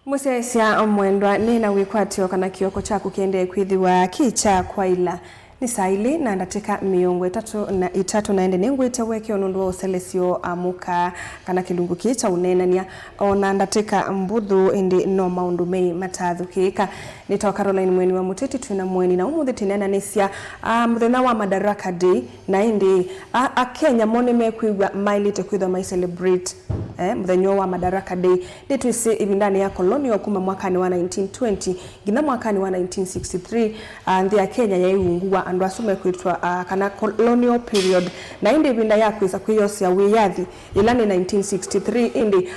Musesia mwendwa nina wikwatio kana kioko chaku kiende kwithiwa kicha kwa ila ni saili na ndateka miongo itatu naende ningwite weke onundu wa uselesio amuka kana kilungu kicha unenania ona ndateka mbuthu indi no maundu mei matathukika nitawa Caroline Mweni wa Muteti twina Mweni na umuthi tinena nisia muthenya wa Madaraka Day na indi Kenya mone mekwigwa mailite kwitha mai celebrate muthenya wa Madaraka Day nitwisi ibindani ya colonial kuma mwakani wa 1920 ngina mwakani wa 1963 nthi ya Kenya yaiungua andu asume kwitwa kana colonial period na indi ibinda ya kwisa kwiyosia wiyathi ila ni 1963 indi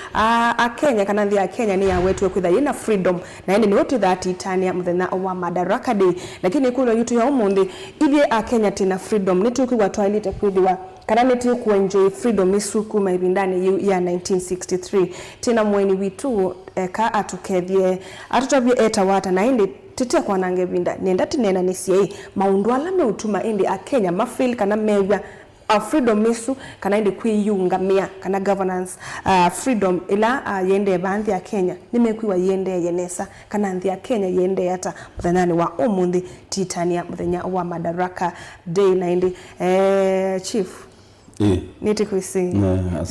Kenya kana nthi ya Kenya ni ya wetu kwitha ina freedom na indi ni wotu that itania muthenya wa Madaraka Day lakini kulo yutu ya umuthi ithie Kenya tina freedom nitukigwa twalite kwithiwa kana neti kuenjoy freedom isuku maibindani ya 1963 tina Mweni witu ka atukethie atutavye eta wata na indi tete kwa nange binda nenda tinena nisiei maundu ala me utuma indi Kenya mafeel kana mewa freedom isu kana indi kwiyungamia kana governance freedom ila yende banthi ya Kenya nimekwiwa yende yenesa kana nthi ya Kenya yende hata muthanyani wa umuthi titania muthenya wa Madaraka Day na indi chief niti kwisi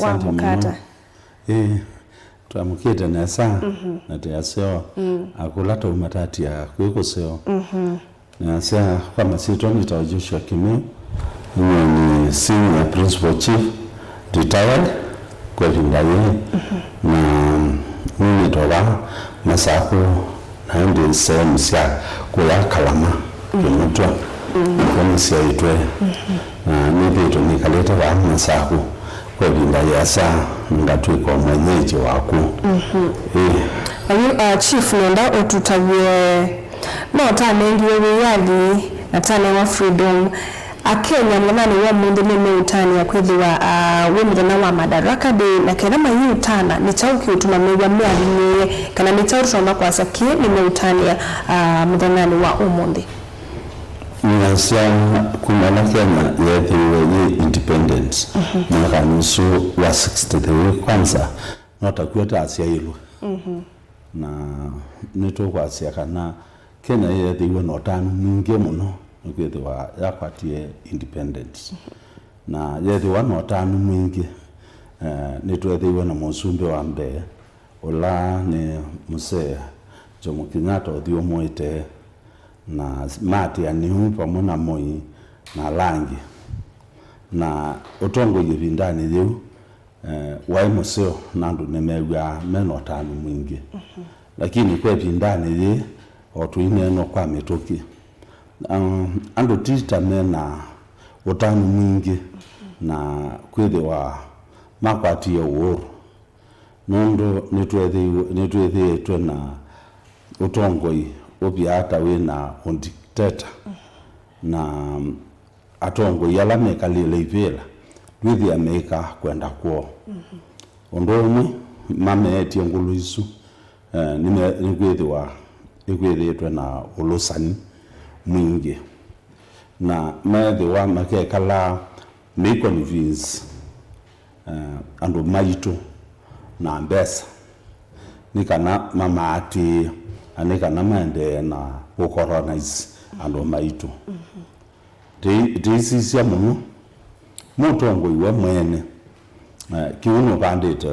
wa mukata tuamukite nesa na tiaseo akulata umatati ya kwikoseo nasa kama sito nitawajoshwa Kimeu ni senior principal chief retired kwa lindaye na mimi toba masako na ndi sehemu sia kwa Kalama kimutwa kwa sia itwe na nipito nikaleta wa masako kwa lindaye asa ngatwe kwa mwenyeji wako chief nenda otutavye no tamengi weyali na tane wa freedom Kenya mwanani wa mundu nime utani ya kwithiwa muthenya wa Madaraka Day na kena mayu utana ni chauki utuma mewa mwali kana ni chauki tuma kwa saki nime utani ya muthenya wa umuthi Nasa kumana Kenya yethiwe independence mwaka nusu wa 63 kwanza natakweta asia ilu na nito kwa asia kana Kenya yethiwe notanu mwingi muno kwithiwa yakwatie independence na yethiwa notanu mwingi nitwethiwe na musumbi wa mbe ola ni Mzee Jomo Kenyatta othio mwite na mati ya niu pamona Moi na Langi na utongo yivindani yeu wai museo nandu nemegwa menotanu mwingi lakini kwa vindani ye otuine no kwa metoki ando tita mena utanu mwingi na kwithiwa makwati ya uoru nondo nitwethi twena utongoi obiata wina dictator na atongo yala mekalile ivela withi Amerika kwenda kwao ondomwe mame eti ngulu isu nikwithiwa na ulusani mwingi na methiwa makekala meconvince andu maitu na mbesa nikana mama ati anika na mende na ukoronize andu maitu this is muno mutongo iwe mwene kiuno bandite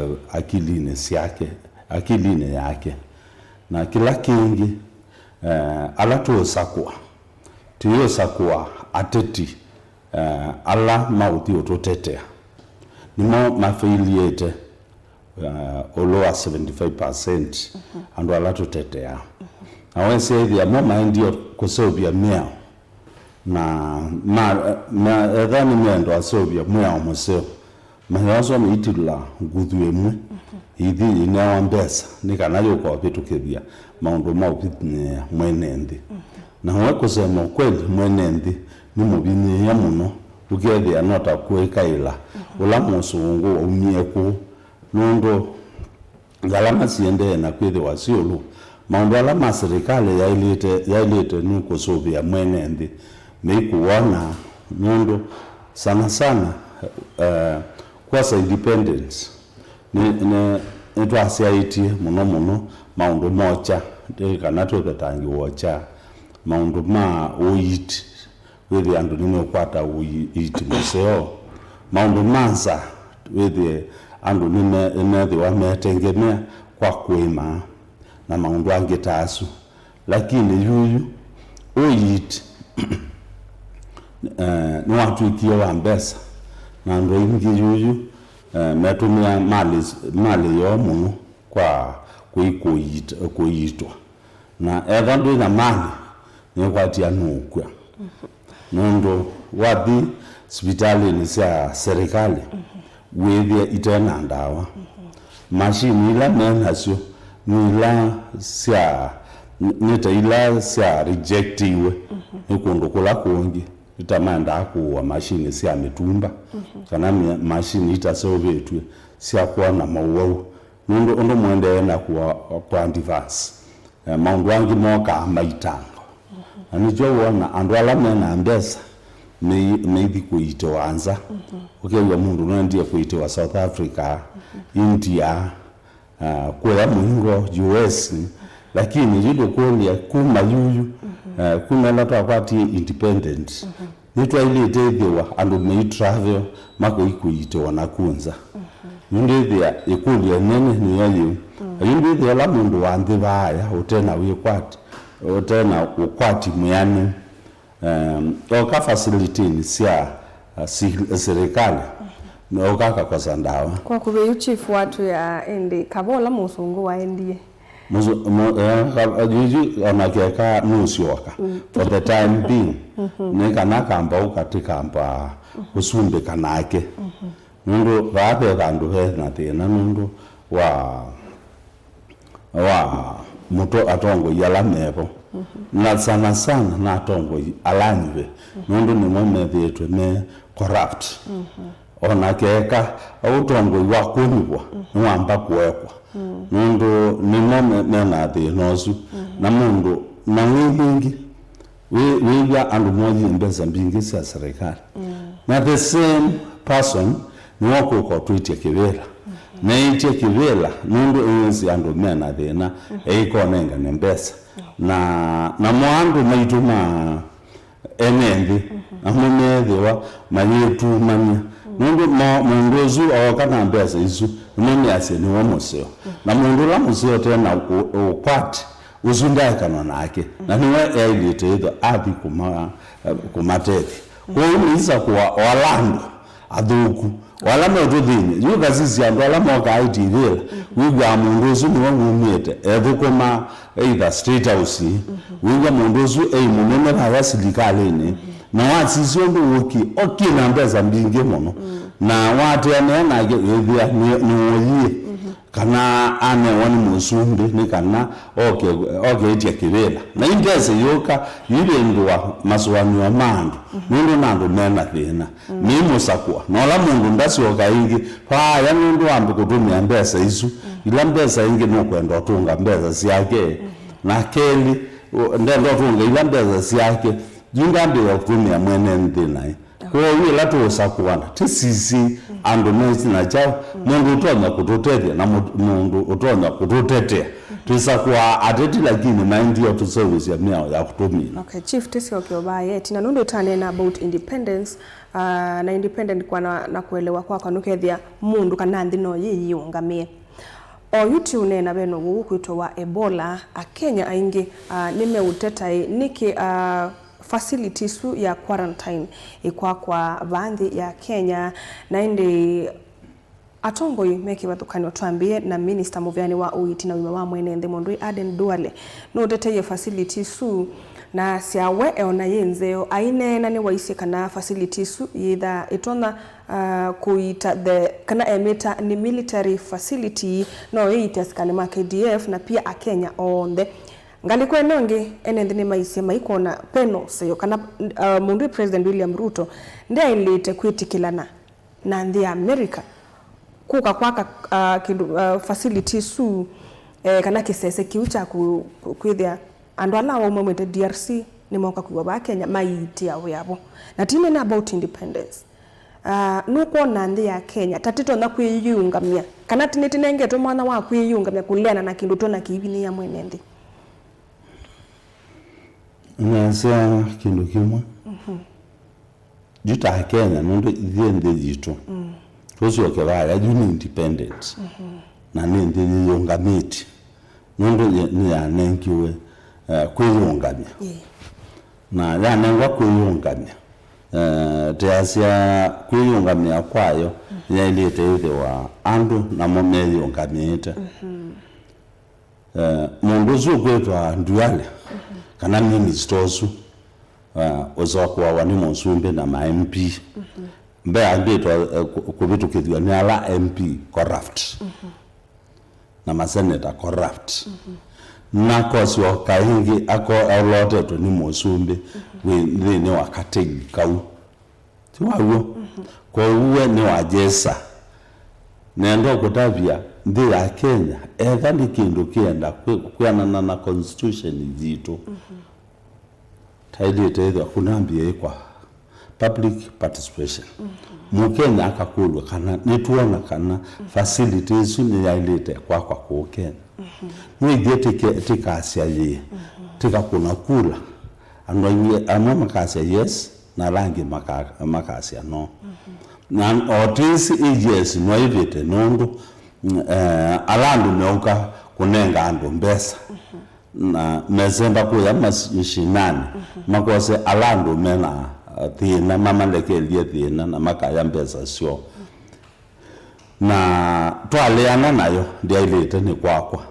akiline yake na kila kingi alatu sakwa tiyo sakwa ateti ala mauti ototetea nimo mafiliate oloa 75% andu alatu tetea awense dia mama ndio kusobia miao na edhani miendo asobia miao museo mayazo mitila ngudhuemwe ithi inawa mbesa nikanayo kwa petukethia maundu maupitne mwenendi na wako sema kweli mwenendi ni mubini ya muno ukethia nota kuikaila ula musungu umieku nondo galama siende na kwethe wasiolu maundu ala maserikali yailite nuko sobia mwenendi meikuona nondo sana kwasa independence ne twasiaitie muno maundu mocha kana twetangi wocha maundu ma uiti wethi andu nime kwata uiti museo maundu manza wethi andu nime wa metengemea kwa kwema na maundu angetasu lakini yuyu uiti ni watu ikiwa wa mbesa na ndo ingi yuyu metumia mali yo muno kwa kuitwa na etha ndu na mali ni kwatia nukwa nondo wathi hospitali ni cia serikali withie itena ndawa machine ila menacio nila cia nita ila cia rejectiwe ni kundu kula kungi itamanda kuwa machine cia mitumba kana machine itasovetwe cia kuona mauau nondo ondo mwende na kwa advance maundu wangi moka maitango anijo wona andu ala mena mbesa maybe kuito anza ukiwa mundu nandie kuito wa South Africa India kwa muingo US lakini yido kulia kuma yuyu kuna lata kwati independent nitwa ile tethewa andu me travel mako ikuito wanakunza ndithia ikulia nene ni yayo ndithia la mundu wanthi baya utena wikwati utena ukwati muyani oka facility ni sia serikali na okaka kwa sandawa kwa kubeyu chief watu ya endi kabola musungu wa endie juju anakeka nusioka for the time being nekana kamba ukatika mpa usumbe kanake mundu vape kandu he na tena mundu wa muto atongo yala mepo na sana na atongo alanywe mundu ni mmethetwe me corrupt onakeka utongo wa kunibwa nwamba kuwekwa mundu ni mena thinosu na mundu na wingi wiya andu moji mbeza mbingi cia serikali na the same person ni wako kwa tweet kivela na itie kivela mundu enzi andu mena thina eikonenga ne mbesa na mwandu maituma enendi amumethewa mayetumania mundu zu awakana mbesa izu nini aseni wa museo na mundu la museo tena ukwati uzundakana nake na niwe yailite either athi kumatete kwa hiyo kwa walando adhuku wala motodhini yuga zizi andu ala moka aitirela wiga mundu zu ni wangumete ethukuma either state house wiga mundu zu munene ya serikali na wasisi ndu woki okina mbeza mbingi muno na watu anena yethia ni woyie kana ane wani musumbi ni kana okay itia kivela na ingeze yoka yile ndwa maswani wa mandu mundu nandu mena thina ni musakwa na la mundu ndasioka ingi pa ya mundu ambi kutumia mbesa isu ila mbesa ingi no kwenda tunga mbesa siake na keli ndendo tunga ila mbesa siake jingambi wa kutumia mwene ndina kwa hiyo la tusakwana tisisi andu mwezi na chao mundu utonya kututetea na mundu utonya kututetea tusakuwa ateti lakini mind yo to service ya miao ya kutumia. Okay, chief tisi okiobaye tina nundo tanena about independence na independent kwa na kuelewa kwa nukethia mundu kana ndino yiyungamie o yuti unena beno gukwito wa Ebola a Kenya aingi nimeuteta niki facilities ya quarantine kwa bandhi ya Kenya na indi atongo meki batukani otwambie na minister Muvyani wa uiti na wima wa mwene Ndemondui Aden Duale no deteye facilities na siawe eona yenzeo aine na ni waisi kana facilities yitha itona kuita the kana emeta ni military facility no yites kana ma KDF na pia a Kenya onde ngali kwa nonge enende maisi maikona peno seyo kana mundu President William Ruto ndia ilite kwitikilana na ndi America kuka kwaka facilities kana kisese kiucha kwithia andu ala wa mwete DRC ni moka kuwa ba Kenya maiti yawe yabo na time na about independence nuko na ndi ya Kenya tatito na kwiyungamia kana tinenge to mwana wa kwiyungamya kuleana na kindu to na kibini ya mwenendi nasa kindu kimwe juta Kenya nondo ithiende jitu tosio kebaya juni independent na nende yongamiti nondo ni ya nenkiwe kwiyungamya na ya nengwa kwiyungamya teasia kwiyungamya kwayo ya ilete ile wa andu na momeli yungamite mundu zo kwetwa nduale kana minister osu ozokwa wani monsumbe na ma MP mbe andetwa kubitukithwa ni ala MP corrupt na ma senator corrupt na kosyo kaingi ako alote to ni monsumbe we ni wakategi kau tiwawo kwa uwe ni wajesa nendo kutavia ndi ya Kenya ethandi kindu kienda kwianana na constitution zitu taidi teithwa kunambia kwa public participation mukenya akakulwa kana nituona kana facilities ni yailete kwa Kenya mwigete tikasia ye tikakuna kula anwa makasia yes na rangi makasia no na otisi yes no ivete nondo alandu neuka kunenga andu mbesa na mezemba kuya mashinani makose alandu mena thina mama lekelie thina na makaya mbesa sio na twaleana nayo ndio ilete ni kwakwa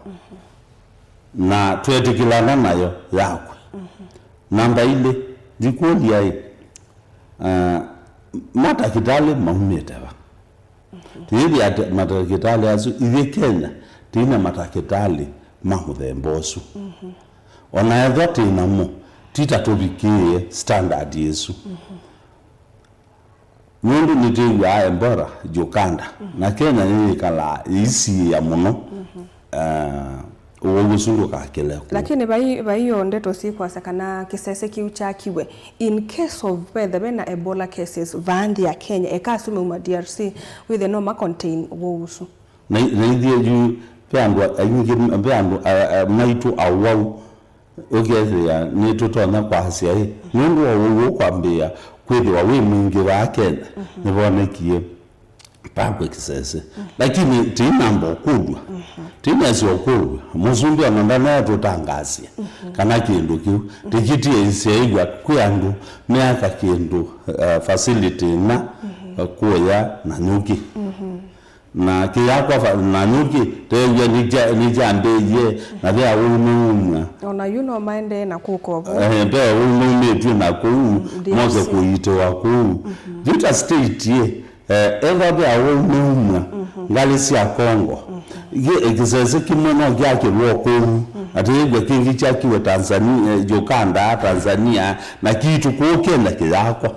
na twetikilana nayo yakwe namba ile dikundi ai mata kitale maumetawa tibi ate mata kitale azu ive Kenya tina mata kitale mahudhembosu onaedha tina mo tita tobikie standard yesu mundu nitiwa embora jukanda na Kenya ni kala isi ya muno uwogusungu kakele lakini baiyo ndeto sikwa sakana kisese kiuchakiwe in case of whether bena Ebola cases vandi ya Kenya ekasume uma DRC with the normal contain wogusu na idie ju peandu ayingi peandu maitu awau ogethia ni tutona kwa hasia hii mundu wo kwambia kwithwa wi mwingi wa Kenya nibonekie pakwe kisese lakini tinambo kudwa tinasio kudwa muzumbi anandana tutangasia kana kindu kiu tikitie isiaigwa kwandu miaka kindu facility na kuya na nyuki na kiyakwa na nyuki teje nijambeye na bya ulumumwa ona maende na kuko bya ulumumwe tu na ku moze kuitoa ku vita state ye eva bya ulumumwa ngalisi ya Kongo ye exercise kimono gyake woko atiyegwe kingi chakiwe Tanzania Uganda Tanzania na kitu kokenda kiyakwa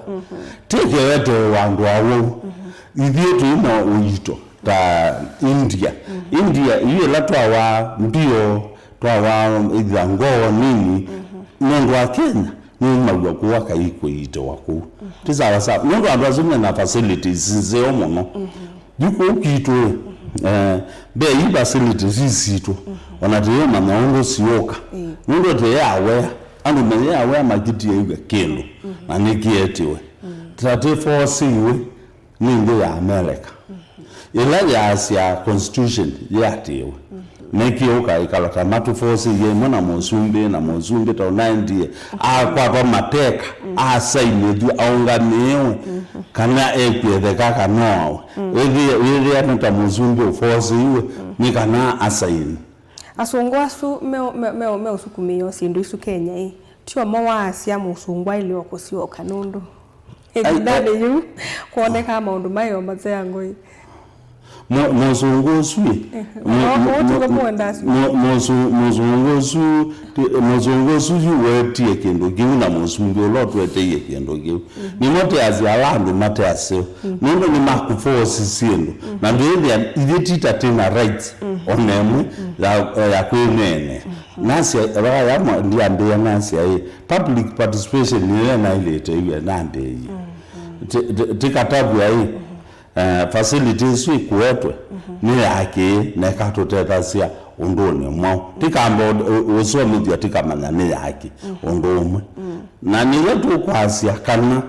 teke wetu wandu awo idietu ina uito ta India iye latwa wa mbio twa idango nini mungu wa Kenya ni magwa kuwaka iko ito wako tizawa sa mungu andazumya na facilities zeo mono yuko kitu be yi facilities zisito onatiyo mamaungo sioka mungu te yawe anu me yawe magiti yiga kendo na nikietiwe 34 ningo ya America ila ya Asia constitution yatiwe nekioka ikalata matu force ye mona mozumbe to 90 kwa ba mateka asaine du aunganiwe kana ekwethe kaka no ethi anta mozumbe force iwe nikana asaine asungwasu me usukumiyo sindu isu Kenya hii tio mawa Asia musungwa ile okosio kanundu edidade yu kuoneka maundu mayo mazeango hii mozungosui wetie kendo giu na mozumbi olotu eteye kendo giu ni mote azi alandu mate aseo nondo ni makufosi siendo na ndio idetita tena rights onemu ya kwenene nasi ya ndiambia nasi public participation ni na ile ite nande tikatabu ya hii facilities ikuetwe ni yake na katutetasia undone mwao tikambo usomithia tikamanya ni yake undumwe na niwe tukwasia kana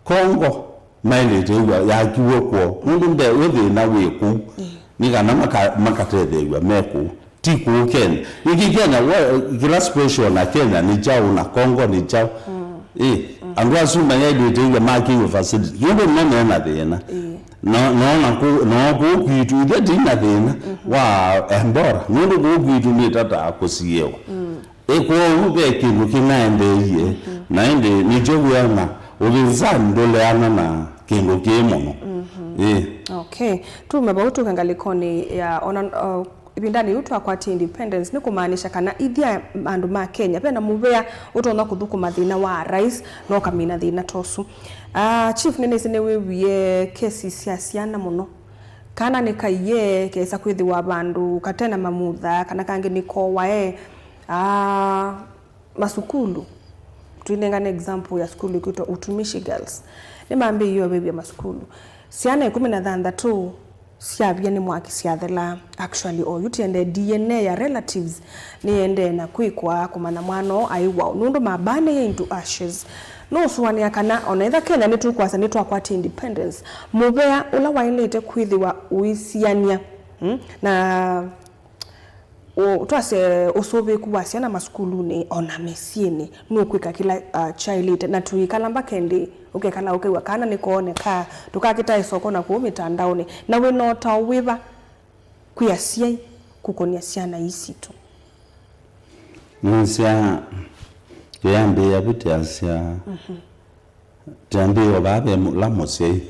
Kongo mailete yakiwe kwa mundu mbe wethi na weku ni kana makatethewa meku tiku Kenya iki Kenya kila special na Kenya ni chao na Kongo ni chao andwa suma yailete ya maki facility yendo nene na thina no kuitu itheti na thina wa embora mundu kuitu ni tata akosiewa eko ube kindu kinaendeie na ende ni jogu yana ulinzani ndoleana na kindu kimono okay tumebautu kangalikoni ya ona ibindani utu akwati independence ni kumaanisha kana ithia andu ma Kenya pena muvea utona kuthuku mathina wa rais no kamina thina tosu chief nene sine wewie kesi cia ciana muno kana ni kaiye kesa kwithi wa bandu katena mamutha kana kangi niko wae masukulu tuinengane example ya skulu ikitwa Utumishi Girls ni mambe hiyo baby masukulu ciana 16 siabia ni mwaki siathela actually or yutiende DNA ya relatives ni ende na kwikwa kumana mwano aiwa nundu mabane into ashes no suwania kana onaitha Kenya ni tukwasa ni twakwati independence mubea ula wailete kwithiwa uisiania na twase usobe kuwa ciana masukulu ni ona mesieni no kwika kila child na tuikalamba kendi ukekala ukewa kana ni kuoneka tukakita isoko na ku mitandaoni na we no tawiva kuyasia kukonia ciana isitu nsia yambe yabitasia tambe obabe la mose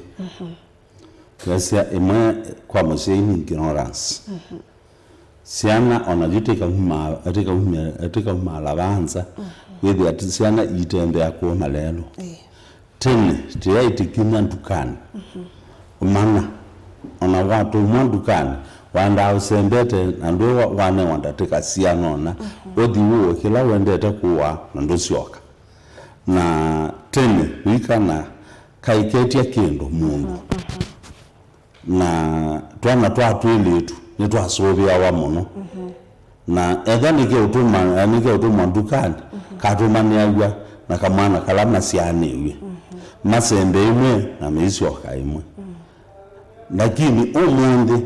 kasia ema kwa mose ni ignorance siana onajiteka huma lavanza wethi ati siana itembe akoma lelo tene tiya itikina dukani umana ona watu mwandukani wanda usembete ando wane wanda teka siana ona odi wo kila wendete kuwa ndo sioka na tene wikana kaiketia kendo mundu na twana twatwilitu ni twasovia wa muno na etha nike utuma dukani katumani agwa na kamwana kalama sianiwe masembe imwe na misioka imwe lakini umundi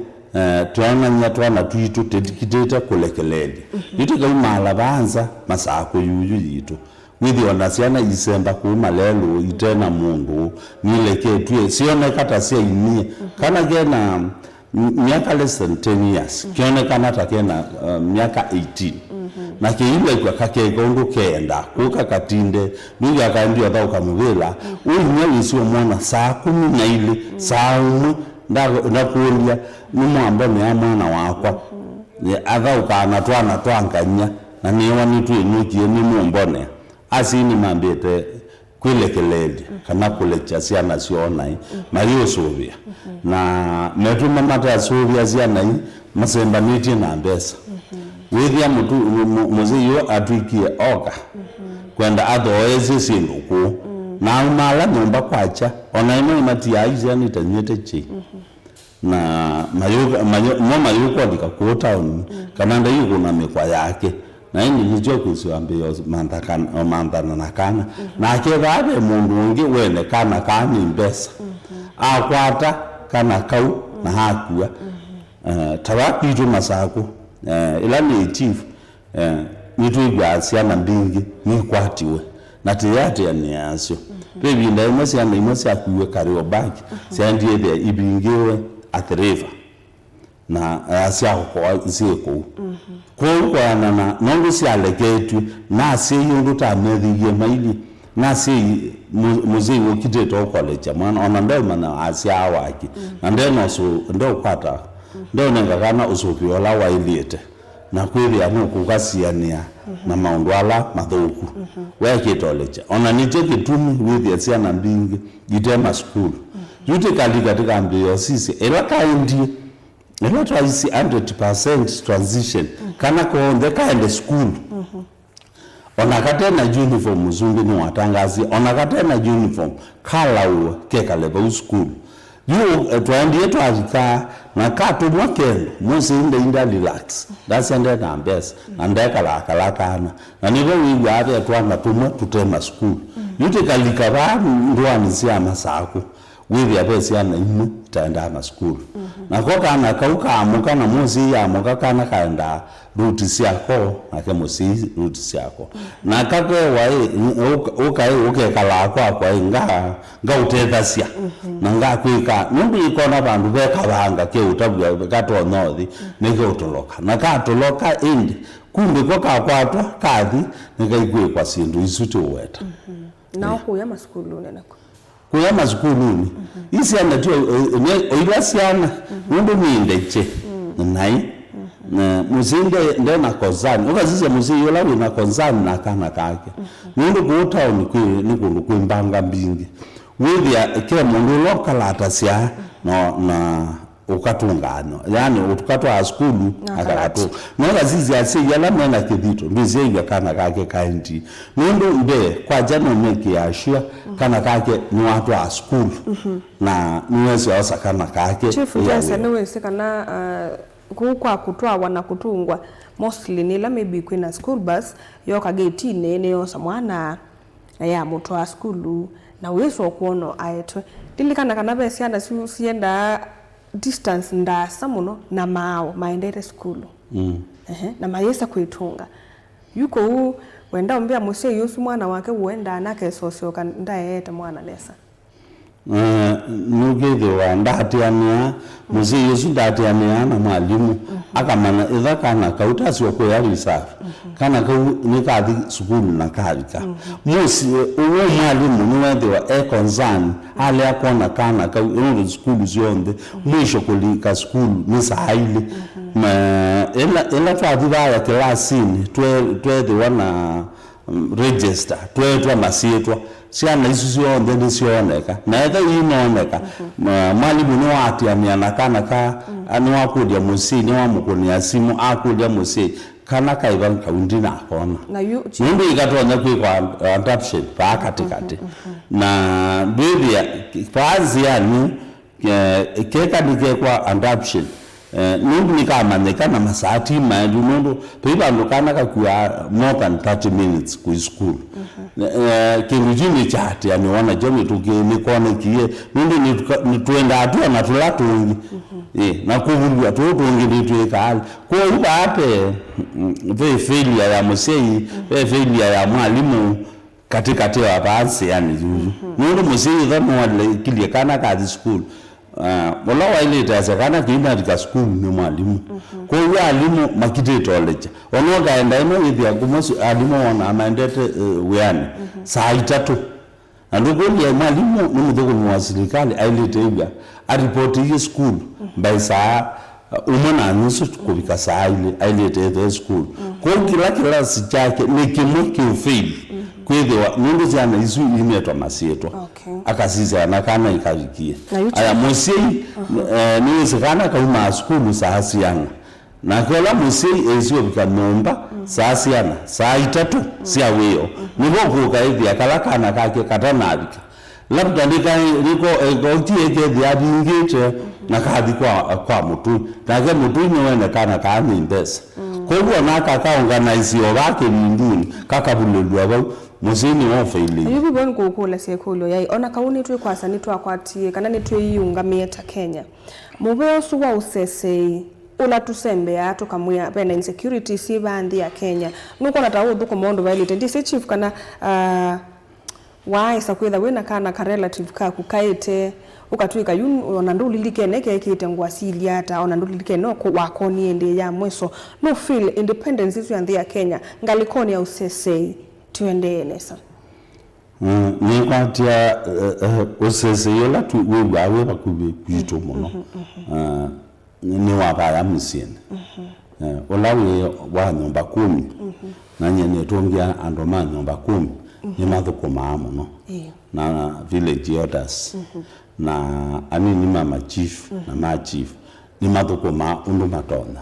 twana twitu dedicate kulekeleli yitika imala banza masako yuyu yitu withi ona siana isemba kuma lelo itena mundu nileke tue sione kata sia inie kana gena miaka less than 10 years kionekana takena miaka 18 na kiile kwa kake gondo kenda kuka katinde ndugu akaambia dao kamuvela uyu sio mwana saa 12 saa 1 ndakulia ni mwamba ni mwana wakwa ni adha ukana twanganya na niwa nitu enukie ni mumbone asini mambete kulekeleli kana kulecha siana sionai mario sovia na metuma mata sovia siana masemba niti na mbesa withia mutu muziyo atwikie oka kwenda athoeze sinduku na umala nyumba kwacha ona ino mati aiza ni tanyete chi na mayuko ndika town kananda yuko na mikwa yake na ini nijoko siambio mandana na kana na akebade mundu ungi wene kana kani mbesa akwata kana kau na hakua tawakitu masako ila ni chief nitu igwasia na mbingi ni kwatiwe na tiyate ni asyo baby nda imasi akuwe kariwa baki siandie the ibingiwe at the river na asya kwa ziko kwa na nongo si alegetu na si yundu ta medhiye maili na si muzei wokiteto college mwana ona ndo mana asya waki na ndeno so ndo kwata ndo nenga kana usopi wala wailiete na kweli anokukasiania na maundwala mathuku weke tolecha ona nicheke tumi with yasia na mbingi gitema school yute katika mbio sisi ela kaindi ela twaisi 100% transition kana ko the kind school ona katena uniform mzungu ni watangazi ona katena uniform kala uwe keka leba school yu twandie twalika na katu mwakendo musi inda relax dasende na mbesa na ndeka la kana na nibo wiwa ave twanga tumwe tutema school yute kalika ba ndwani sia masako wivi abesi ana imu taenda na school na kwa kana kauka amuka na musi ya amuka kana kaenda ruti siako ake musi ruti siako na kakwe wae uke kala kwa nga utethasia na nga kwika nundu ikona bandu beka banga ke utabya gato nothi nige utoloka na katoloka indi kumbe kwa kwatwa kathi nikaigwe kwa sindu isuti weta na kuya maskulu nenako kuya maskulu isi anda tu oilasiana nundu mindeche nai muzinde ndena kozani ukazise muziyo la wina kozani na kana kake nundu kuuta ni kundu kwimbanga mbingi withia ke mundu lokalata sia na ukatungano yani utukatwa skulu akatu nanga zizi ase yala mena kidito ndize kana kake kaindi nundu mbe kwa jana meki ya shia kana kake ni watu wa skulu na niwezi osa kana kake chifu jasa niwezi kana kwa kutwa wana kutungwa mostly nila maybe kwina school bus yoka gate ne yosa mwana ya mutu wa skulu na weso kuono aetwe dilikana kana besiana sienda distance ndasa muno na mao maendere skulu na mayesa kuitunga yuko huu wenda umbia muse yusu mwana wake uenda anake sosioka ndaeta mwana lesa nugeze wa ndatiania muzi yusu ndatiania na mwalimu akamana idha kana kautasi wako yali safi kana nikathi sukulu na kalika musi uwo mwalimu niwende wa concern ale akona kana ka ino sukulu zionde mwisho kulika sukulu nisaile ela twadira ya klasini twede wana register twetwa masietwa siana isusiyo ndeni sioneka na eda inoneka mwalimu ni wati amiana kana ka ani wakudia musi ni wamukuni asimu akudia musi kana kaivan kaundi na kona nundu ikatonya kwa adoption pa katikati na bibia fazi yani keka dike kwa adoption nundu nikamanyika na masati mandu nundu pipa ndokana kwa more than 30 minutes ku school kinujini chati aniona jomi tukini kona kie nundu ni tuenda atua na tulatungi na kuvulwa tutungi nituikali kwa uba ape ve failure ya musei ve failure ya mwalimu katikati wa baansi yani juju nundu musei dhano wale kilie kana kazi school wala waileta zakana kina katika school ni mwalimu kwa hiyo alimu makite toleja onoga enda ino hivi akumosu alimu wana amaendete weani saa 3 ndugo ya mwalimu ni mdogo wa serikali ailete hivi aripoti hii school by saa umana nusu kubika saa ile ailete the school kwa kila sichake ni kimwiki ufail kwethiwa nundu ciana isu imetwa masieto akasiza anakana ikavikie aya musei niwesekana kauma skulu saa siana na kola musei ezio bikamomba saa siana saa 3 sia weo nibo kukaithia kalakana kake katanabika labda niko gotie ke diabingite na kathi kwa mutu nake mutu niwene kana kaani mbesa kwa hivyo naka kaorganize obake nduni kakabulelwa ba musini wa faili yubi bon kukula sekulo yai ona kauni twe kwasa ni twakwatie kana ni twe yungamiye ta Kenya mube osu wa usesei ula tusembe ato kamwe pena insecurity sibandi ya Kenya nuko natawo ko mondo vailite ndi chief kana why sakwetha wena kana ka relative ka kukaite ukatwika yun ona ndulilike neke kite ngwasili ata ona ndulilike no ko wakoni ende ya mweso no feel independence isu ya Kenya ngalikoni ya usesei tuende nesa ni kwatia usese yola tu wewe bakubi kwito muno ni wabaya msini olawe wa nyumba 10 na nyene tongia andoma nyumba 10 ni mathuko maamo no na village orders na ani ni mama chief na ma chief ni mathuko ma undu matona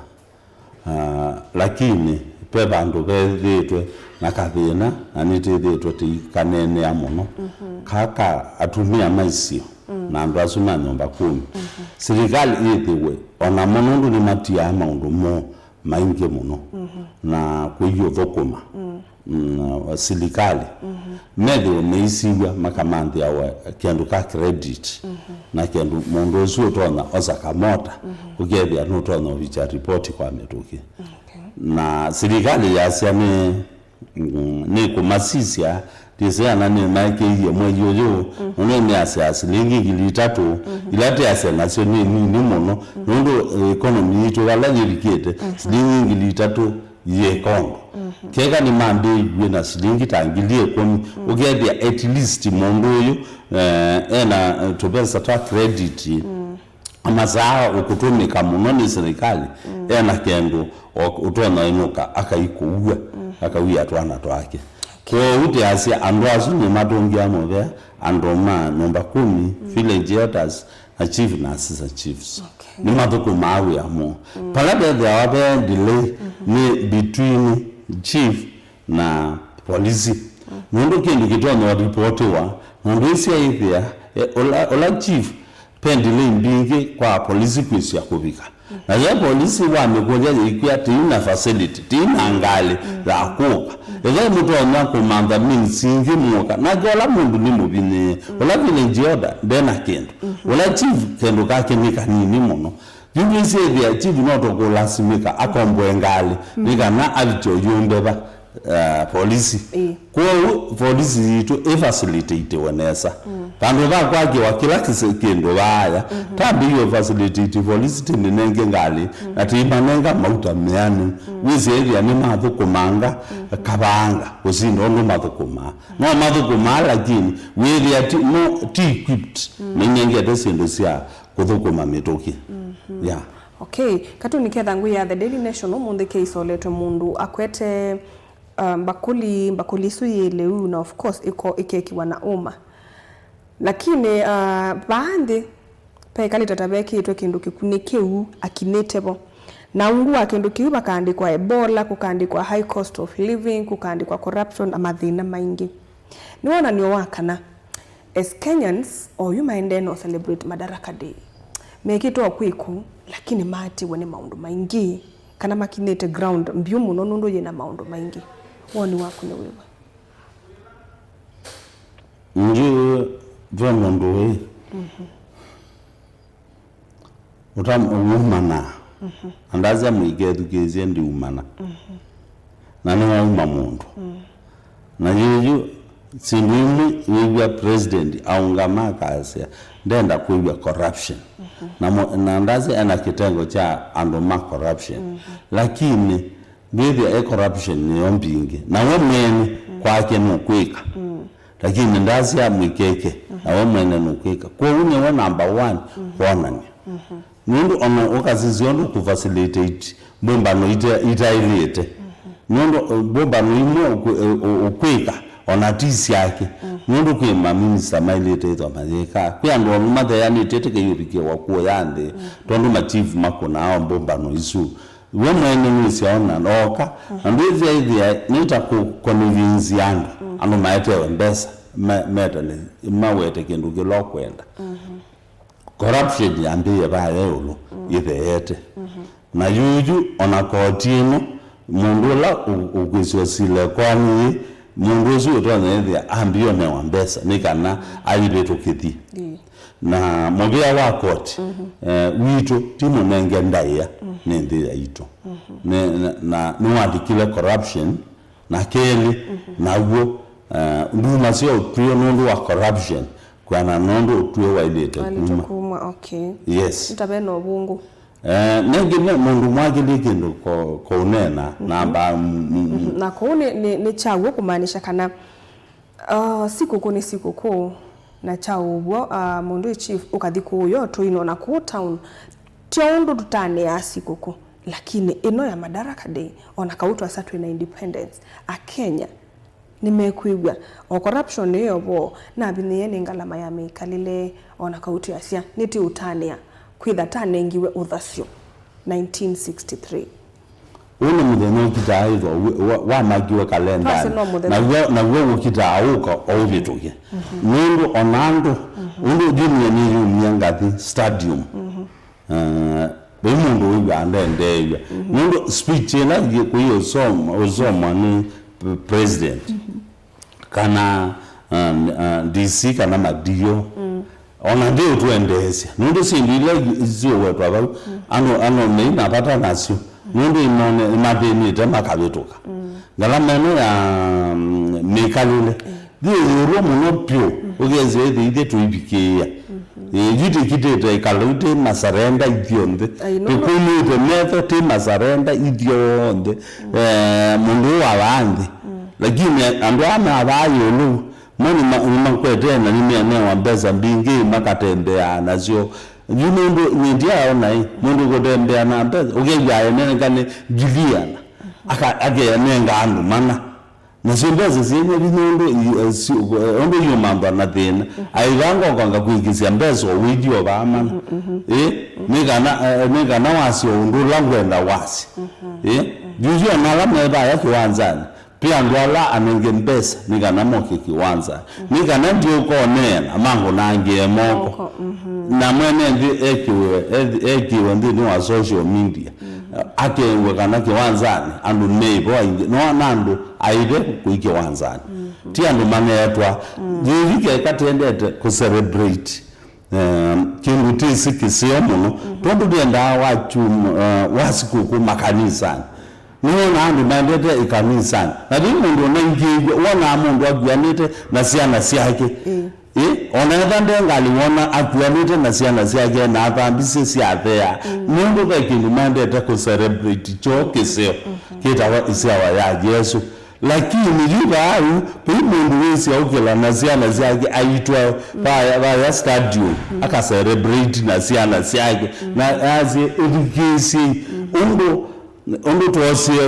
lakini pe bandu betwe nakathina na nitithitwe ti kanene amuno kaka atumia maisio na andu asu ma nyumba 10 serikali ithiwe ona mundu ni matia maundu mo maingi muno na kuyo thokuma serikali medo meisiwa makamandi yawe kendo ka credit na kendo mundu usu tona osakamota ukebya no tona vicha report kwa metoki na serikali yasia ni kumasisia tisana ni maike ye mwejojo none asia silingi gilitatu ilate asia national ni mono ndo economy ito wala nyirikete silingi gilitatu ye kongo kega ni mande yena silingi tangilie komi ugebya at least mondo yo ena tobesa ta credit amazao ukutumika muno ni serikali ena kendo utona inuka akaikuwa akawia twana twake kwa uti asia andoazu ni madongia move andoma number 10 village elders na chief na assistant chiefs ni madoko mawe amo palade there are delay ni between chief na police ndo kindi kitona report wa ndo isia ipia ola chief pendile mbingi kwa polisi kwisi yakubika na ya polisi wa mekoja ikia tina facility tina angali la kuka ega mtu ona komanda minsingi muka na gola mundu ni mubine ola village order dena kendo ola chief kendo kake nika nini mono yumi sevia chief noto ko lasimika akombo engali nika na alito yumbeba polisi kwa polisi ito facilitate wanesa tangu kwake wakila kisekendo baya tabi yo facilitate polisi tinenge ngali ati manenga mauta meani wizeria ni mathukumanga kabanga usindo ndo mathukuma no mathukuma lakini wili ati no equipped ninenge atesindo sia kuthukuma mitoki yeah. Okay, katu niketha ya The Daily Nation munde case oleto mundu akwete bakuli suye leu na of course ikekiwa na uma lakini baadhi pekali tatabeki itwe kindu kikunekeu akinetebo na ungu akindu kiu bakaandikwa Ebola kukaandikwa high cost of living kukaandikwa corruption na mathina maingi niona niyo wakana as Kenyans oyumaende no celebrate Madaraka Day mekito kwiku lakini mati wone maundu maingi kana makinete ground mbyu muno nundo yena maundu maingi woni wako ne wewe nje vema ndoe umana andaza muigedu geze ndi umana na ni wa mundu na yuyu sindimi wewe president aungama kasia ndenda kuibya corruption na ndaze ana kitengo cha andoma corruption lakini bidhi corruption ni ombinge na wemene kwake nukwika lakini ndazi ya mwikeke na wemene nukwika kwa une wa number 1 wanani mundu ona okaziziondo ku facilitate bombano itailete mundu bombano imo ukwika ona tisi yake mundu kwima minister mailete ito mazeka kwa ndo mumade yani teteke yurike wakuo yande tondo machief makona ao bombano isu wemene nisiona noka ndizi idea nita ku convince yangu ano maete mbesa metale mawete kindu kilokwenda corruption yambiye bayelo yebete na yuju ona kotino mundu la ukwiswa sile kwani mundu zu tona idea ambiyo ne wambesa nikana alibeto kiti na mobia wa court wito timo nenge ndaya nende yaito na nuandikile corruption na keli na uo nduma sio tuyo nundu wa corruption kwa na nundu tuyo wa ilete kuma okay yes ntabeno bungu nenge mundu mwagili kindu ko unena namba na ko ni chawo kumaanisha kana siku ni siku na chawo mundu chief ukadhiku yo to inona ku town tiondo tutane ya siku lakini ino ya Madaraka Day ona kautwa satwe na independence a Kenya nimekuigwa o corruption yo bo na biniye ngalama ya mekalile ona kautwa sia niti utania kwitha tanengiwe uthasyo 1963 ule mudeno kitaizo wa magiwe kalenda na wewe kitauka ovituke mundu onando Undo jini ni umyangati stadium. Bemundo wibanda ndeya. Nundo speech ena kuyo osoma ni president. Kana DC kana madio. Ona ndio tuendesha. Nundo sindile zio wetu ababu. Ano meina pata nasio. Nundo imone mabeni tema kabetoka. Ngalamene ya mekalule. Dio romo no pio. Ogeze ide tuibikia. Yiti kitete kalute masarenda idionde. Tukumute metho te masarenda idionde. Mundu abandi. Lakini ando ama abayo lu. Mani makwete na nime wa mbeza mbingi makatembea nazio. Mundu ndia ona mundu kutembea na mbeza. Ugeja ene kane giliana. Age nenga anu mana. Nasimbeza zenye binondo ondo yomamba na thina aivanga kwanga kuigizia mbezo video bamana nega na wasi ondo langwenda wasi juju anala meba ya kiwanzani pia ndwala anenge mbesa nega na moke kiwanza nega na ndio konena amango nange moko na mwene ndi ekiwe ndi wa social media akengwe kana kiwanzani andu neighbor inge no nando aide kuike wanzani tiandu manetwa yike katendete ku celebrate kinguti sikisio muno tondu dienda wachu wasiku ku makanisani niona andu mandete ikanisani na mundu nangije wana mundu agyanite na siana siake ona ndenga aliona akuanite na siana siake na atambise siathea mundu bekindu mandete ku celebrate chokeseo kitawa isiawa ya Yesu lakini yuba au mundu wesi aukela na siana siake aitwa ya stadium aka celebrate na siana siake na azi education undo tuwasia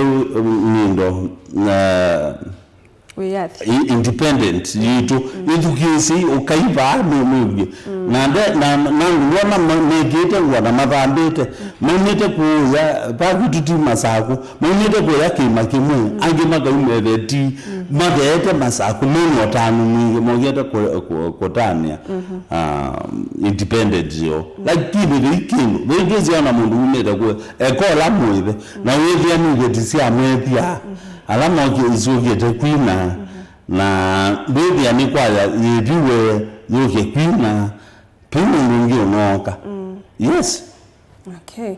nindo independent yitu edukisi ukaiva mugi na megete ngwana mavambete mwenete kuza pakututi masaku mwenete kuya kimakimu ange magaumeveti magete masaku mwenye watanu mingi mogete kotania independent yo lakini vikindu vegezi yana mundu umete kuwe ekola mwebe na wevia migeti amethia alama izogete kwina na bebi anikwaya yediwe yoke kwina pimo ndingi unoka yes okay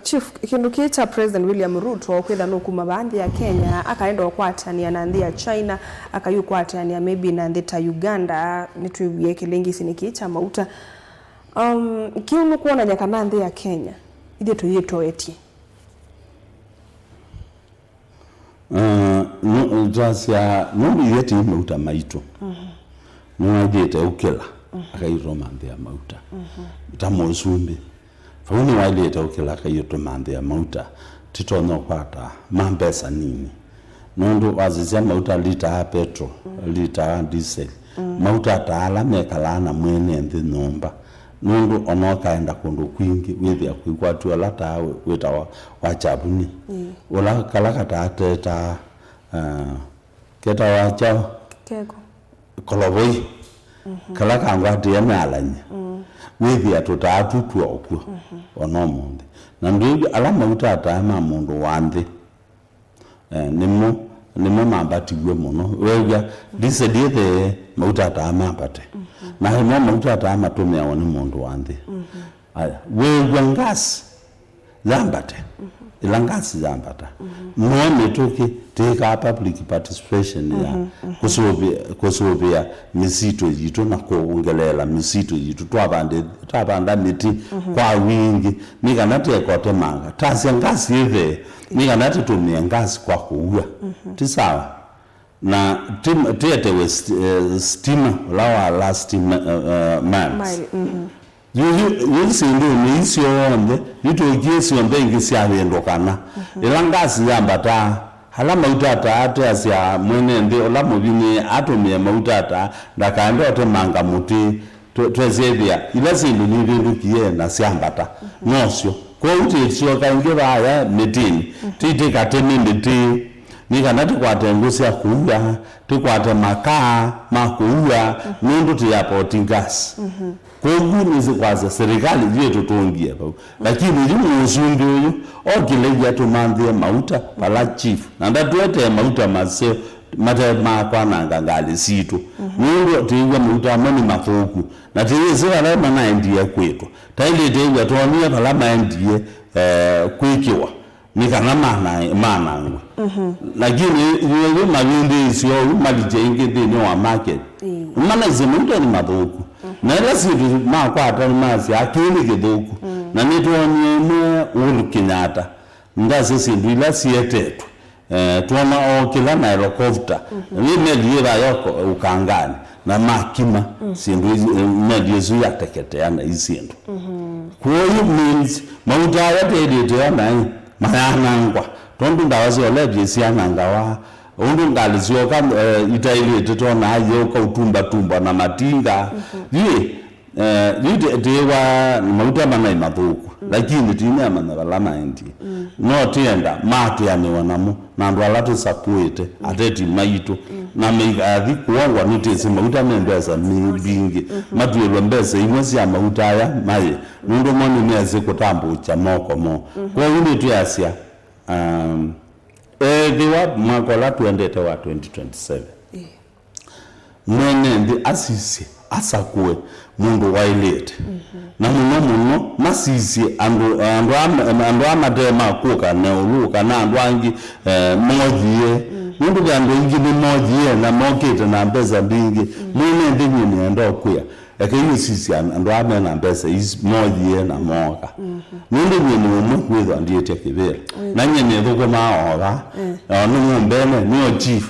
chief kindu kicha president William Ruto kwitha no kuma bandi ya Kenya akaenda okwatania na ndia China akayukwatania maybe na ndeta Uganda nitwiye kilengi sinikicha mauta kiumu kuona nyakana ndia ya Kenya ide tuyitoetie jasia no yeti mauta maito no dete ukela akairo mande ya mauta tamozumbe funi waleta ukela akairo mande ya mauta titono kwata mambesa nini nondo wazizia mauta lita petrol lita diesel mauta taala mekalana mwene ndi nomba nondo onoka enda kondo kwingi wethi akuikwatu ala tawe weta wa chabuni ola kalaka tateta keta wacha kego koloboi kalaka ngwati ya malanya wethi atotatu tuokwo onomonde na ndio alama utata mundu wande nimo mambatiwe muno wega disedie mautata mambate na himo mautata matumia woni mundu wande wega ngasi zambate ilangasi zambata mwone toke take public participation ya kusobia misito yitu na kuongelela misito yitu twabanda miti kwa wingi nikanate kote manga tasi ngasi hive nikanate tumia ngasi kwa kuuya tisawa na tete steamer lawa last months yusindu ni isiyonde yitogesi onde ngisiabendokana elangasi yambata halama utata ate asya mwene ndi olamo bini atomye mautata ndakanda ote manga muti twezebya ilasindu ni bindu kiyena syambata nosyo ko uti syo kange baya metini tite katene meti Nika tukwate ngusi ya kuuya, tukwate makaa, makuuya, nundu tuyapoti gas. Kwa hiyo nizi kwaza serikali yetu tuongia. Lakini yumu usundi uyu, okileja tumandhia mauta pala chief. Nanda tuwete mauta maseo, mata makwa na ngangali situ. Nundu tuigwa mauta amani mathuku. Na tuweze rema na endia kwetu. Taili tuigwa tuwania pala maendie kwekiwa. Nika na maana ngwe. Lakini yuwe mawindi isio malije ingi dini wa market. Mana zimuta ni mathuku. Na ila situ makwa atani masi akini kithuku. Na nituwanie mwe Uhuru Kenyatta. Ndase sindu ila sietetu. Tuona kila na helicopter. Meliera yoko ukangani. Na makima sindu mediezu ya teketeana isindu. Kwa hiyo means mauta yate edete na mayanangwa. Tondu ndawazi oleje siyanangawa. Undu ngalizio kama itailete tona ayo ka utumba na matinga. Dewa mauta mana imathuku. Lakini tine mana balama endi. No tienda matu yani wanamu na ndo alatu sakuete ateti maitu na meikathi kuongwa nitese mauta membeza mbingi matu yelembeza imwezi ya mauta ya maye nundu moni neze kutambu cha moko mo. Kwa hiyo tu yasia dewa mwakola tuendete wa 2027. Mwene ndi asisi asakue mundu wailete. Na muno masisi andu amadema kuka na uluka na andu angi mojie. Mundu gandu ingi ni mojie na mokete na mbeza mbingi. Mwene ndi nyini endo kuya. Eke sisi andu amena mbeza is mojie na moka. Mundu nyini umukwezo andiyete kibele. Na nyini dhuko maoga. Nungu mbene niyo chief.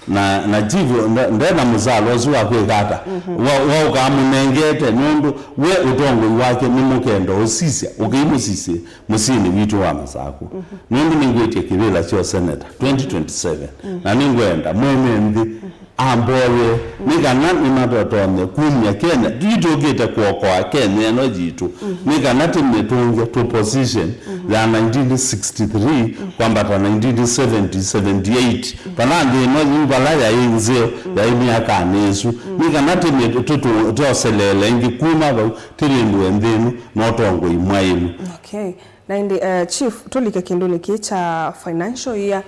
Na jivu ndena muzalo zuwa kwegata wa ukamunengete nundu we utongo wake nimukendo osisi ukimusisi musini witu wa masako nundu ningwete kibela cho senator 2027 na ningwenda mwemendi amboye nikana nimatotone kumya Kenya ditogeta kwa Kenya no jitu nikana timetunge to position ya 1963 kwamba ta 1978 panandi no bala ya inzio ya imiaka anesu nikana timetutoselele ngikuma ba tirindu endinu notongo imwaimu. Okay, na indi chief tulike kinduli kicha financial year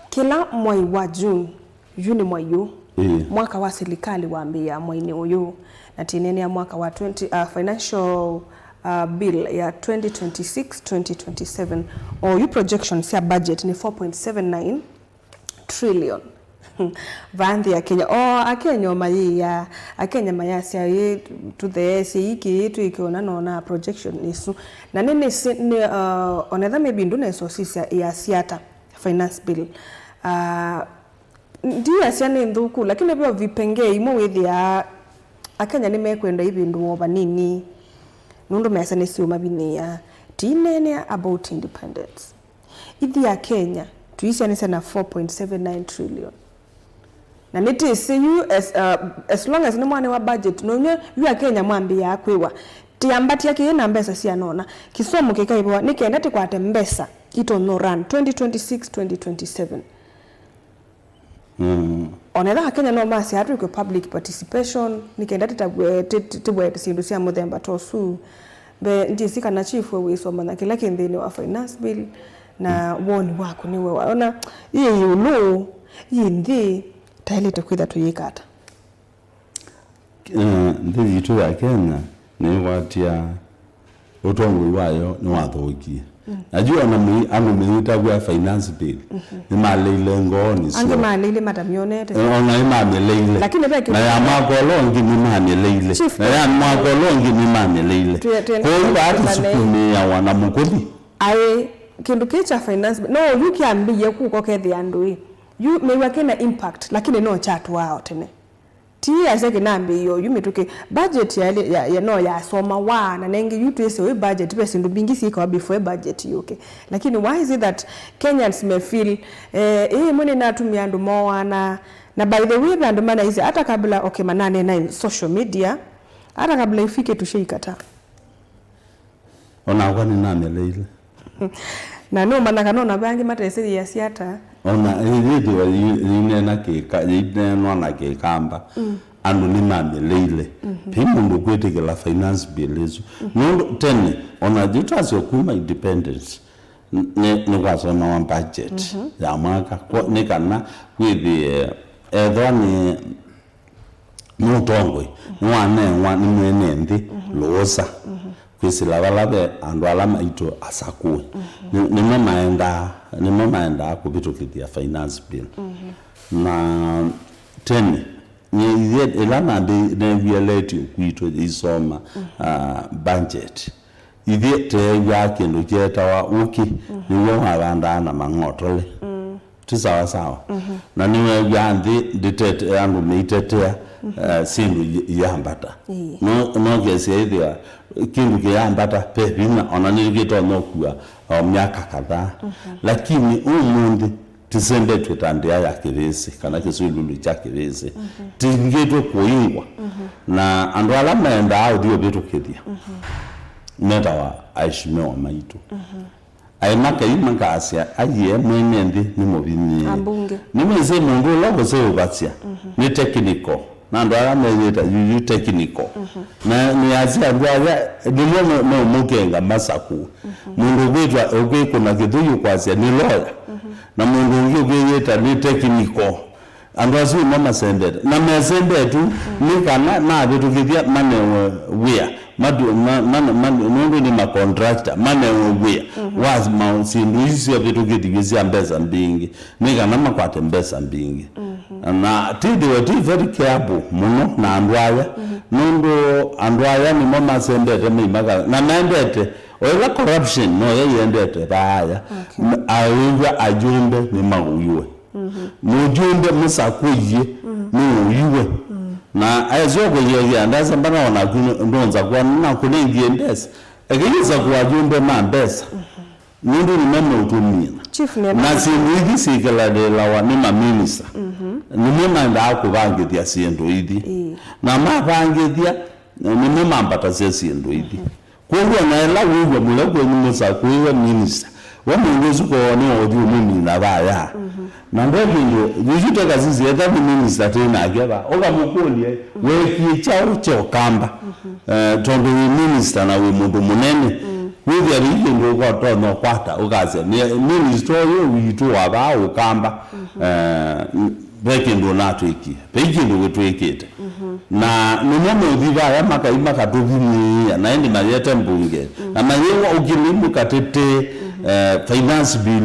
kila mwai wa June Juni mwayu mwaka wa serikali waambia mwaini uyu na tinene ya mwaka wa financial bill ya 2026-2027 or you projections ya budget ni 4.79 trillion. Vandi ya Kenya Akenya maya Akenya mayasi ya to the SEiki itu ikiona nona projection nisu na nene onetha maybe ndune so sisi ya siata finance bill ndiyo asiane ndhuku lakini pia vipengee imo withi ya Akenya nimekwenda hivi nduoba nini nundu mesane sio mabinia tinene about independence ithi ya Kenya tuisiane sana 4.79 trillion na niti see you as long as ni mwane wa budget nonye yu ya Kenya mwambi ya kwewa tiambati yake yena mbesa si anona kisomo kikaiwa nikaenda tikwate mbesa ito no run 2026-2027 onela Kenya no masi hatu kwa public participation nikaenda tibwe sindu sia muthemba tosu be ndisika na chief we so mana kila kindini wa finance bill na woni wako niwe waona yulu yindi tailete kwitha tuyikata ndi yitu ya Kenya ni watia utongo wayo ni wathokie. Najua na anu meita kwa finance bill ni maleile ngoni so ange maleile matamionete ona imameleile lakini beki na ya makolongi ni mameleile na ya makolongi ni mameleile kwa hiyo hata sukumi ya wanamukuli ai kindu kicha finance no you can be yekuko kethi andui you mewake na impact lakini no chatu wao tene ti aseke nambi yo yumituke budget ya no ya soma wa na nengi yutu ese we budget pesa ndo bingi sika before budget yoke lakini why is it that Kenyans may feel mone natumia ndo moana na by the way ndo maana hizi hata kabla okay manane na social media hata kabla ifike tusheikata ona kwa ni nameleile na no maana kanona bangi mata ese ya siata ona iridiwa inena ke kamba anu ni mameleile pimundu kwetekela finance bill ezo nondo tene ona jitasi okuma independence ne kwasona wa budget ya mwaka nekana with edwani mutongwe ni mwene ndi losa kwesila balabe andu alama ito asakue ni mama akubitukitia finance bill na tene ni elana de violate kuito isoma budget ithi te yake ndo jeta wa uki ni wabanda na mangotole tisawa na niwe yandi ditete yangu meitetea sindu yambata no gesi idea kindu ke yambata pepina onanirigito nokua myaka kadhaa lakini umundi tisende twetandia ya kiresi kana kisululu cha kiresi tingeto kuingwa na ando alama enda audio beto kedia netawa aishmewa maitu aimaka imaka asia aye mwenendi ni mobini ambunge nimeze mungu logo se ubatia ni technical na ndo alama yeta you technical na ni azia ndo ya no mukenga masaku mungu betwa ogwe na kiduyu kwasia ni lawyer na mungu yeta ni technical andazi mama sended na mesende tu nikana na betu kidia mane wea mundu ni ma contractor mane wea was mounts Luisi ya betu kidia mbeza mbingi nikana makwate mbeza mbingi na tidi wati very careful muno na andwaya nundo andwaya ni mama sended mimaga na mandate oila corruption no yendete baya aiwa ajumbe ni mauywe mujumbe musakuye muuywe na azogo yeye ndaza mbana ona ndonza kwa na kulengie ndesa ekiza kwa jumbe mambesa mundu ni mama utumina chief ne na sinigi sikela de lawa ni ma minister ni mama nda kubange dia siendo idi na mabange dia ni mama mbata siendo idi kwa na la wewe mulego ni musakuye minister wamunguzi ko ni odi umuni na baya na ndebinyo yijiteka zizi eta minister tena ageba okamukoli we kichao cho kamba tondo minister na we mundu munene wewe ali ndo kwa tono kwata ukaze ni minister yo witu aba ukamba bekindo natwiki bekindo wetwekete na nomwe udiva ya makaima katubini na endi mayete mbunge na mayewa ukilimu katete finance bill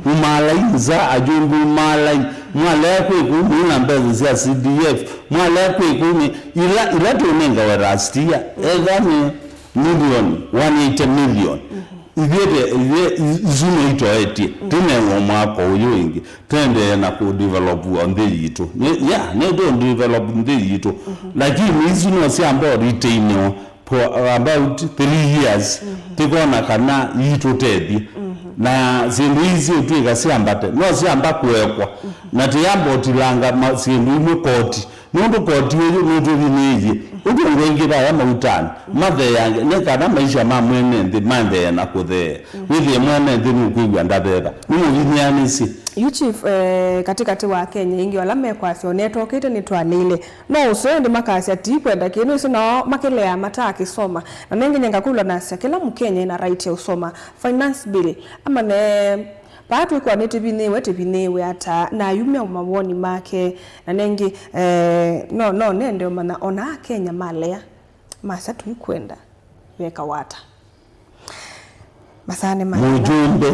umalaiza ajumbu malai mwalekwe kumi na mbezi za CDF mwalekwe kumi ila tunenga wa rastia edhani million 180 million ivete zuno ito eti tine mwako uyo ingi tende na ku develop onde yito ne don't develop onde yito lakini zuno si ambao retain for about 3 years tikona kana yito tedi na zindu hizi utwika siambate no siamba kuwekwa na tiyambo tilanga zindu ime koti nundu koti uyu nutu viniji utu ngwengira ya mautani mathe yange nekana maisha mamwene ndi mande na kuthe withi mwene ndi nukuigwa ndabeba nuvinyamisi you chief katikati wa Kenya ingi wala mekwasi onetokete nitwanile no usendi makasi atikwenda kinu sino makelea mataki soma na nengi nyangakula nasi kila mkenya ina right ya usoma finance bill ama ne patu kwa netibinewe hata na yume umawoni make na nengi no nende mana ona Kenya malea masa tuikwenda weka wata masane mujumbe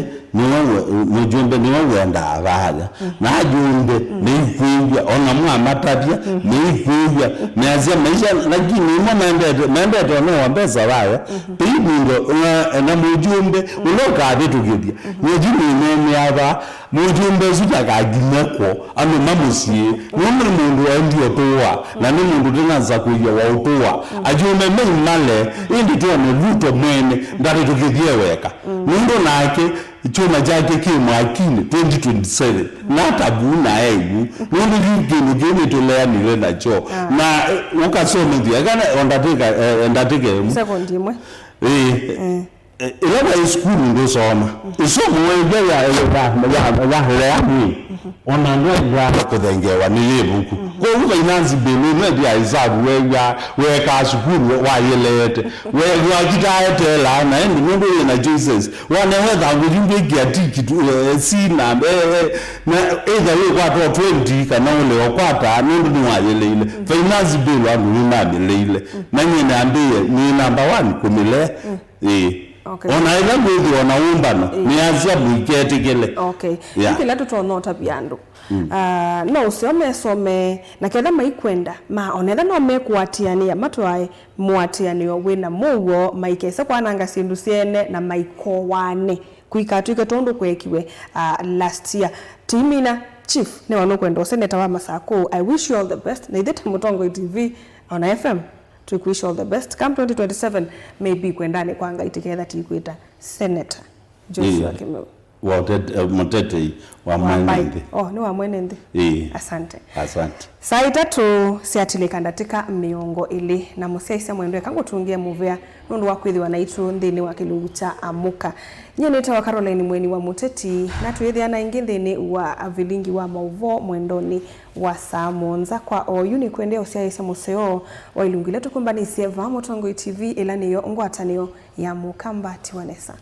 ni wewe anda abaga na jumbe ni kuja ona mwa matabia ni kuja na azia maisha lakini mama no wambeza baya pibundo na mujumbe uloka bitu gidia mujumbe nene aba mujumbe zuta kagimeko ame mamusie nomri mundu ndio toa na ni mundu tena kuja wa utoa ajumbe male indi tuone vuto mwene ndari tukidia weka mundu nake choma chake kimwakini 2027 na tabu na eyu mundu kingine tolea ni renda cho na ukasome ndia kana ondateka second imwe ila school ndo soma isomo wewe ya ona ndo ya kuthengewa ni yebuku ko uba inanzi belu na dia izabu we ka school wa yelete we wakitaete la na ndo na Jesus wana hedha ngujumbe giatiki si na either we kwa 20 kana ule okwata ndo ni wa yelele finance belu anu na yelele na nyene ambie ni number 1 kumile Okay. Ona ila mwezi wanaumbana ni azabu iketikele. Okay. Kila tutonota biandu. No some na kenda maikwenda ma onenda no mekuatiania matwae muatianio wina muwo maikesa kwananga sindu siene na maiko wane kuikatuike tondo kwekiwe last year timina chief ne wanokwenda seneta wa Masako. I wish you all the best. Na idete Mutongo TV on FM. To wish all the best. Come 2027, maybe kwendane kwanga itiketha tikuita Senator Joshua Kimeu. Mutete wa mwenende. Ni wa mwenende. Asante. Asante. Saa 3 siatilika ndatika miongo ili na musiaisa mwendwe kango tuungie muvea nundu wakwithi wanaitu ndini wa kilungu cha Amuka. Nyeneta wa Caroline Mweni wa Muteti na tuyethi ana ingi ndini wa avilingi wa mauvo mwendoni wa Samonza kwa oyuni kuendea usiaisa museo wa ilungu letu kumbani sieva Mutongo TV ilaniyo ngwatanio ya Mukamba Tiwanesa.